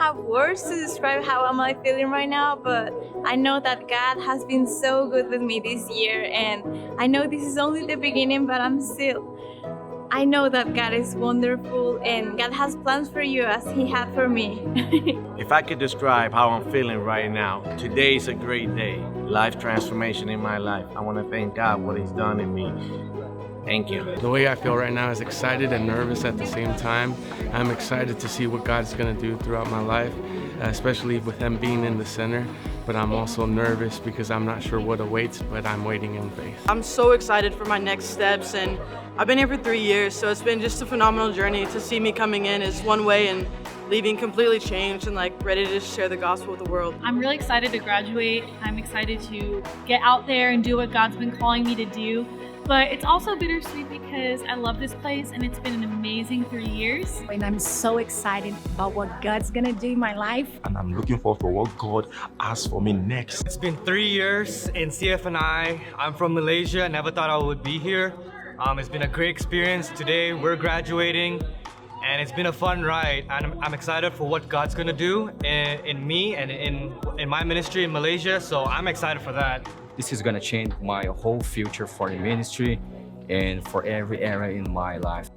have words to describe how am I feeling right now, but I know that God has been so good with me this year, and I know this is only the beginning, but I know that God is wonderful and God has plans for you as He had for me. If I could describe how I'm feeling right now, today is a great day. Life transformation in my life. I want to thank God what He's done in me. Thank you. The way I feel right now is excited and nervous at the same time. I'm excited to see what God's going to do throughout my life, especially with Him being in the center. But I'm also nervous because I'm not sure what awaits, but I'm waiting in faith. I'm so excited for my next steps, and I've been here for 3 years, so it's been just a phenomenal journey. To see me coming in is one way and leaving completely changed and ready to share the gospel with the world. I'm really excited to graduate. I'm excited to get out there and do what God's been calling me to do. But it's also bittersweet because I love this place and it's been an amazing 3 years. And I'm so excited about what God's gonna do in my life. And I'm looking forward for what God has for me next. It's been 3 years in CFNI. I'm from Malaysia. Never thought I would be here. It's been a great experience. Today we're graduating and it's been a fun ride. And I'm excited for what God's gonna do in me and in my ministry in Malaysia. So I'm excited for that. This is gonna change my whole future for the ministry and for every area in my life.